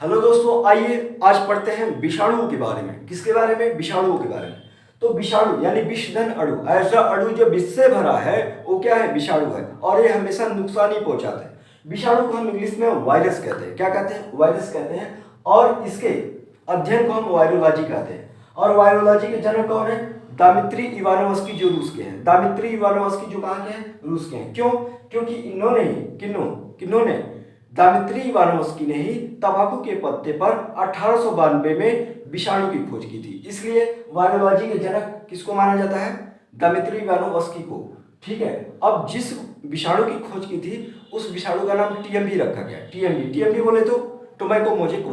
Hello दोस्तों, आइए आज पढ़ते हैं विषाणुओं के बारे में। किसके बारे में? विषाणुओं के बारे में। तो विषाणु यानी विषधन अणु, ऐसा अणु जो विष से भरा है वो क्या है? विषाणु है। और ये हमेशा नुकसान ही पहुंचाते हैं। विषाणु को हम इंग्लिश में वायरस कहते हैं। क्या कहते हैं? वायरस कहते हैं। और इसके अध्ययन को हम वायरोलॉजी कहते हैं। और वायरोलॉजी के जनक कौन है? दामित्री इवानोव्स्की, जो रूस के हैं। दामित्री इवानोव्स्की जो कहाँ के हैं? रूस के हैं। क्यों? क्योंकि इन्होंने ही किन्होंने दामित्री इवानोव्स्की ने ही तंबाकू के पत्ते पर 1892 में विषाणु की खोज की थी। इसलिए वायरोलॉजी के जनक किसको माना जाता है? दामित्री इवानोव्स्की को। ठीक है। अब जिस विषाणु की खोज की थी उस विषाणु का नाम टीएमवी रखा गया। टीएमवी बोले तो टोबैको मोजेक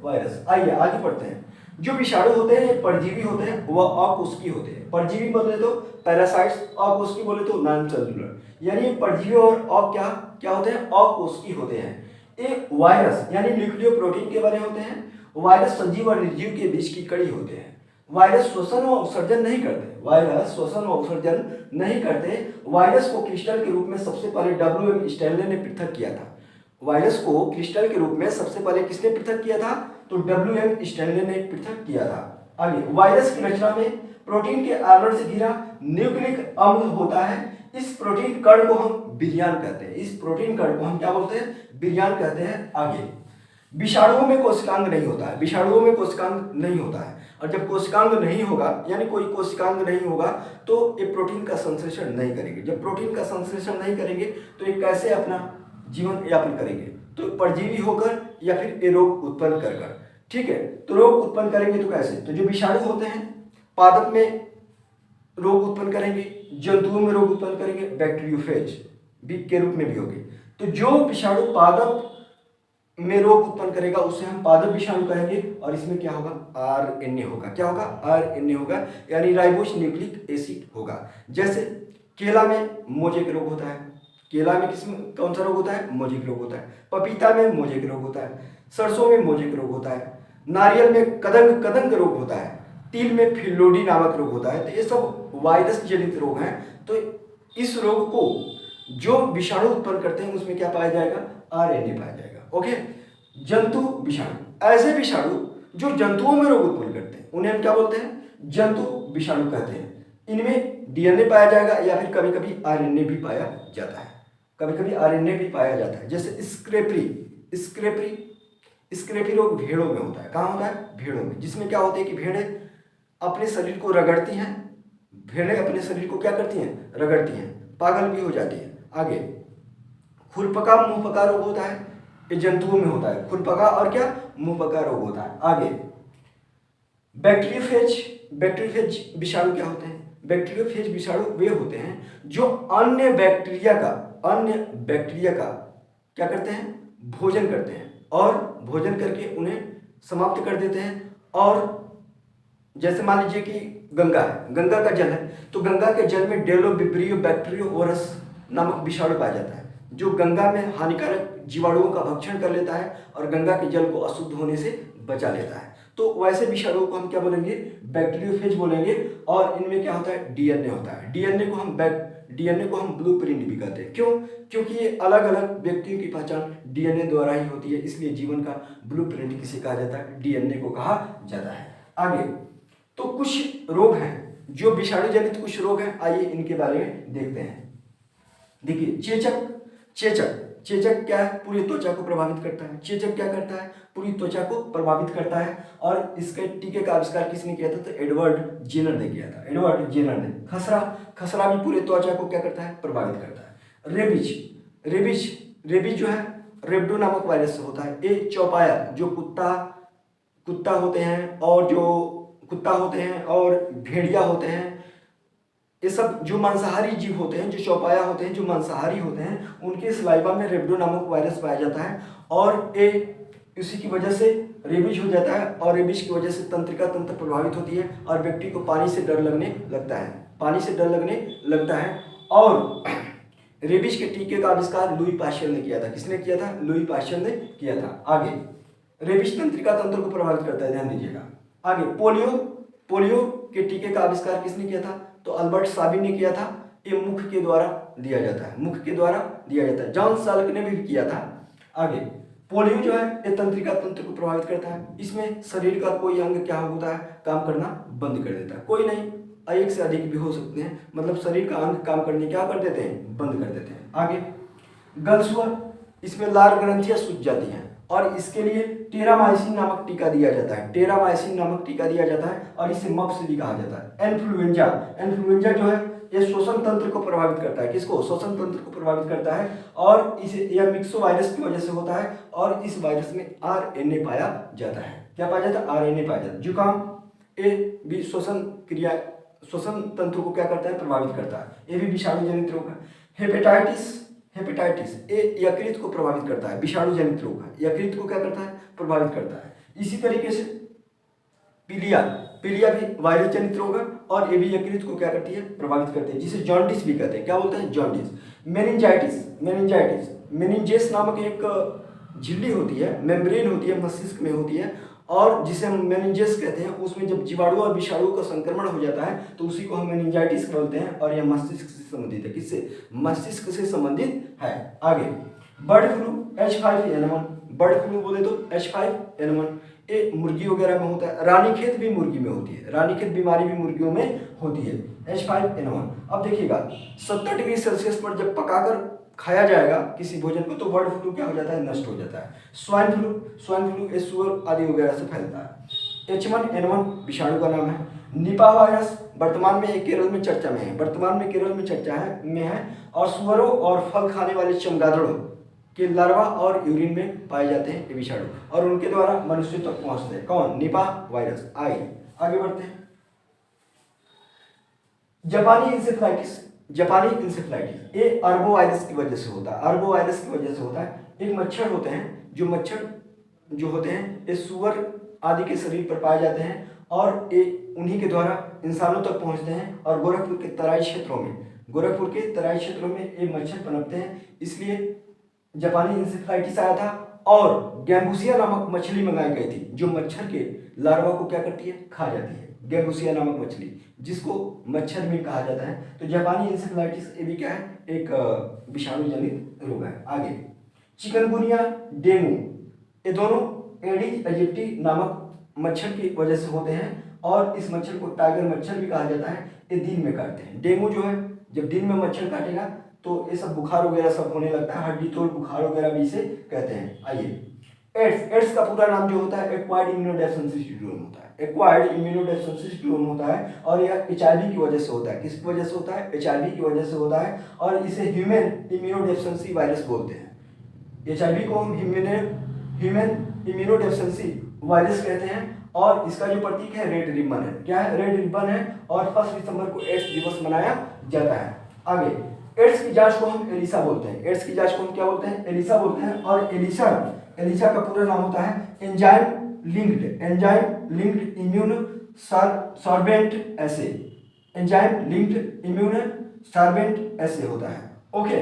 वायरस। आइए आगे पढ़ते हैं। जो विषाणु होते हैं ये परजीवी होते हैं, वह अकोशिकीय होते हैं। परजीवी बोले तो पैरासाइट्स, अकोशिकीय बोले तो नॉन सेलुलर। यानी परजीवी और क्या क्या होते हैं? अकोशिकीय होते हैं। एक वायरस यानी न्यूक्लियो प्रोटीन के बने होते हैं। वायरस सजीव और निर्जीव के बीच की कड़ी होते हैं। वायरस श्वसन व उत्सर्जन नहीं करते। वायरस को क्रिस्टल के रूप में सबसे पहले W.M. स्टैनले ने पृथक किया था। वायरस को क्रिस्टल के रूप में सबसे पहले किसने पृथक किया था? तो W.M. स्टैनले ने पृथक किया था। आगे, वायरस की रचना में प्रोटीन के आवरण से घिरा न्यूक्लिक अम्ल होता है। इस प्रोटीन कण को हम विरियान कहते हैं। इस प्रोटीन कण को हम क्या बोलते हैं? विरियान कहते हैं। आगे, विषाणुओं में कोशिकांग नहीं होता है। और जब कोशिकांग नहीं होगा यानी कोई कोशिकांग नहीं होगा तो ये प्रोटीन का संश्लेषण नहीं करेंगे। जब प्रोटीन का संश्लेषण नहीं करेंगे तो ये कैसे अपना जीवन यापन करेंगे? तो परजीवी होकर या फिर ये रोग उत्पन्न कर। ठीक है। तो रोग उत्पन्न करेंगे तो कैसे? तो जो विषाणु होते हैं पादप में रोग उत्पन्न करेंगे, जंतुओं में रोग उत्पन्न करेंगे, बैक्टीरियोफेज भी के रूप में भी होंगे। तो जो विषाणु पादप में रोग उत्पन्न करेगा उसे हम पादप विषाणु कहेंगे। और इसमें क्या होगा? आरएनए होगा। क्या होगा? आरएनए होगा, यानी राइबोस न्यूक्लिक एसिड होगा। जैसे केला में मोजेक रोग होता है। केला में कौन सा रोग होता है? मोजेक रोग होता है। पपीता में मोजेक रोग होता है। सरसों में मोजेक रोग होता है। नारियल में कदंग रोग होता है। तिल में फिलोडी नामक रोग होता है। तो ये सब वायरस जनित रोग हैं। तो इस रोग को जो विषाणु उत्पन्न करते हैं उसमें क्या पाया जाएगा? आरएनए पाया जाएगा। ओके। जंतु विषाणु, ऐसे विषाणु जो जंतुओं में रोग उत्पन्न करते हैं उन्हें हम क्या बोलते हैं? जंतु विषाणु कहते हैं। इनमें डीएनए पाया जाएगा या फिर कभी कभी आरएनए भी पाया जाता है। जैसे स्क्रेपी रोग भेड़ों में होता है। कहाँ होता है? भेड़ों में। जिसमें क्या होता है कि भेड़ें अपने शरीर को रगड़ती हैं। भेड़ें अपने शरीर को क्या करती हैं? रगड़ती हैं, पागल भी हो जाती हैं। आगे, खुरपका मुंहपका रोग होता है। ये जंतुओं में होता है। खुरपका और क्या? मुंहपका रोग होता है। आगे, बैक्टीरियोफेज विषाणु क्या होते हैं? बैक्टीरियोफेज विषाणु वे होते हैं जो अन्य बैक्टीरिया का क्या करते हैं? भोजन करते हैं और भोजन करके उन्हें समाप्त कर देते हैं। और जैसे मान लीजिए कि गंगा का जल है, तो गंगा के जल में डेलोबिब्रियो बैक्टीरियोरस नामक विषाणु पाया जाता है जो गंगा में हानिकारक जीवाणुओं का भक्षण कर लेता है और गंगा के जल को अशुद्ध होने से बचा लेता है। तो वैसे विषाणुओं को हम क्या बोलेंगे? बैक्टीरियोफेज बोलेंगे। और इनमें क्या होता है? डीएनए होता है। डीएनए को हम ब्लूप्रिंट भी कहते हैं। क्यों? क्योंकि ये अलग अलग व्यक्तियों की पहचान डीएनए द्वारा ही होती है। इसलिए जीवन का ब्लूप्रिंट किसे कहा जाता है? डीएनए को कहा जाता है। आगे, तो कुछ रोग हैं जो विषाणु जनित कुछ रोग हैं। आइए इनके बारे में देखते हैं। देखिए, चेचक क्या है? पूरी त्वचा को प्रभावित करता है। चेचक क्या करता है? पूरी त्वचा को प्रभावित करता है। और इसके टीके का आविष्कार किसने किया था? तो एडवर्ड जेनर ने किया था। खसरा भी पूरी त्वचा को क्या करता है? प्रभावित करता है। रेबीज जो है रेबडो नामक वायरस से होता है। ये चौपाया जो कुत्ता होते हैं और भेड़िया होते हैं, ये सब जो मांसाहारी जीव होते हैं, जो चौपाया होते हैं, जो मांसाहारी होते हैं, उनके सलाइवा में रेबडो नामक वायरस पाया जाता है। और ये इसी की वजह से रेबीज हो जाता है। और रेबीज की वजह से तंत्रिका तंत्र प्रभावित होती है और व्यक्ति को पानी से डर लगने लगता है। और रेबीज के टीके का आविष्कार लुई पाश्चर ने किया था। किसने किया था? लुई पाश्चर ने किया था। आगे, रेबीज तंत्रिका तंत्र को प्रभावित करता है, ध्यान दीजिएगा। आगे, पोलियो के टीके का आविष्कार किसने किया था? तो अल्बर्ट साबिन ने किया था। ये मुख के द्वारा दिया जाता है। जॉन साल्क ने भी किया था। आगे, पोलियो जो है ये तंत्रिका तंत्र को प्रभावित करता है। इसमें शरीर का कोई अंग क्या होता है, काम करना बंद कर देता है। कोई नहीं, एक से अधिक भी हो सकते हैं, मतलब शरीर का अंग काम करने क्या कर देते हैं, बंद कर देते हैं। आगे गलसुआ, इसमें लार ग्रंथियां सूज जाती हैं और इसके लिए टेरामाइसिन नामक टीका दिया जाता है। टेरामाइसिन नामक टीका दिया जाता है और इसे मप्स भी कहा जाता है। इन्फ्लुएंजा, इन्फ्लुएंजा जो है ये श्वसन तंत्र को प्रभावित करता है। किसको, श्वसन तंत्र को प्रभावित करता है और इसे यह मिक्सो वायरस की वजह से होता है और इस वायरस में आरएनए पाया जाता है। क्या पाया जाता है, आरएनए पाया जाता है। जुकाम ये भी श्वसन तंत्र को क्या करता है, प्रभावित करता है। ये भी विषाणु जनित रोग है। हेपेटाइटिस ये यकृत को प्रभावित करता है, विषाणु जनित रोग है, यकृत को क्या करता है, प्रभावित करता है। इसी तरीके से पीलिया भी वायरस जनित रोग है और ये भी यकृत को क्या करती है, प्रभावित करती है, जिसे जॉन्डिस भी कहते हैं। क्या बोलते हैं, जॉन्डिस। मेनिंजेस नामक एक झिल्ली होती है, मेम्ब्रेन होती है, मस्तिष्क में होती है और जिसे हम मेनिंजेस कहते हैं। उसमें जब जीवाणु और विषाणु का संक्रमण हो जाता है तो उसी को हम मेनिंजाइटिस बोलते हैं और यह मस्तिष्क से संबंधित है। किससे, मस्तिष्क से संबंधित है। आगे bird flu H5N1, bird flu बोले तो H5N1 ये मुर्गी वगैरह में होता है। रानीखेत भी मुर्गी में होती है, रानीखेत बीमारी भी मुर्गियों में होती है, H5N1। अब देखिएगा 70 डिग्री सेल्सियस पर जब पकाकर खाया जाएगा किसी भोजन को तो बर्ड फ्लू क्या हो जाता है, नष्ट हो जाता है। स्वाइन फ्लू ये सुअर आदि वगैरह से फैलता है। H1N1 विषाणु का नाम है। निपा वायरस वर्तमान में केरल में चर्चा में है, और सुअरों और फल खाने वाले चमगादड़ों के लार्वा और यूरिन में पाए जाते हैं ये विषाणु और उनके द्वारा मनुष्य तक पहुंचते हैं। कौन, निपा वायरस। आगे बढ़ते हैं। जापानी इंसेफ्लाइटिस ये अरबो वायरस की वजह से होता है। एक मच्छर होते हैं, जो होते हैं ये सुअर आदि के शरीर पर पाए जाते हैं और ये उन्हीं के द्वारा इंसानों तक पहुंचते हैं और गोरखपुर के तराई क्षेत्रों में ये मच्छर पनपते हैं, इसलिए जापानी इंसेफ्लाइटिस आया था। और गैम्बुसिया नामक मछली मंगाई गई थी जो मच्छर के लार्वा को क्या करती है, खा जाती है। गैम्बुसिया नामक मछली जिसको मच्छर भी कहा जाता है। तो जापानी इंसेफ्लाइटिस ये भी क्या है, एक विषाणु जनित रोग है। आगे चिकनगुनिया, डेंगू ये दोनों एडिस एजिप्टी नामक मच्छर की वजह से होते हैं और इस मच्छर को टाइगर मच्छर भी कहा जाता है। ये दिन में काटते हैं। डेंगू जो है जब दिन में मच्छर काटेगा तो ये सब बुखार वगैरह सब होने लगता है, हड्डी तोड़ बुखार वगैरह भी इसे कहते हैं। आइए एड्स का पूरा नाम जो होता है एक्वायर्ड इम्यूनोडेफिशिएंसी सिंड्रोम होता है और यह HIV की वजह से होता है। किसकी वजह से होता है, HIV की वजह से होता है और इसे ह्यूमन इम्यूनोडेफिशिएंसी वायरस बोलते हैं। HIV को हम ह्यूमन इम्यूनोडेफिशिएंसी वायरस कहते हैं और इसका जो प्रतीक है रेड रिबन है। क्या है, रेड रिबन है और 1 दिसंबर को एड्स दिवस मनाया जाता है। आगे एड्स की जांच को हम एलिसा बोलते हैं। एड्स की जांच को हम क्या बोलते हैं, एलिसा बोलते हैं और एलिसा का पूरा नाम होता है एंजाइम लिंक्ड इम्यून सॉर्बेंट ऐसे होता है। ओके,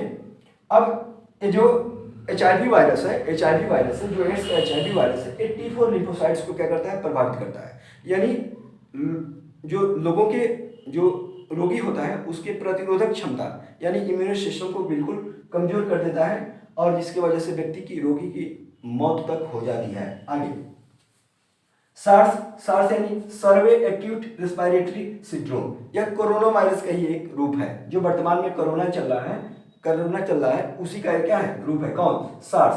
अब ये जो HIV वायरस है, जो एड्स का HIV वायरस है, ये T4 लिम्फोसाइट्स को क्या करता है, प्रभावित करता है। यानी जो लोगों के जो रोगी होता है उसके प्रतिरोधक क्षमता यानी इम्यून सिस्टम को बिल्कुल कमजोर कर देता है और जिसकी वजह से व्यक्ति की रोगी की मौत तक हो जाती है। आगे सार्स यानी सर्वे एक्यूट रेस्पिरेटरी सिंड्रोम, यह कोरोना वायरस का ही एक रूप है। जो वर्तमान में कोरोना चल रहा है उसी का क्या है, रूप है। कौन, SARS,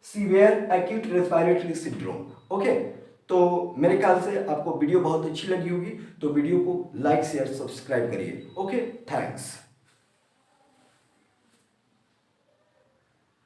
severe acute respiratory syndrome. Okay, तो मेरे ख्याल से आपको वीडियो बहुत अच्छी लगी होगी, तो वीडियो को लाइक शेयर सब्सक्राइब करिए। Okay, thanks.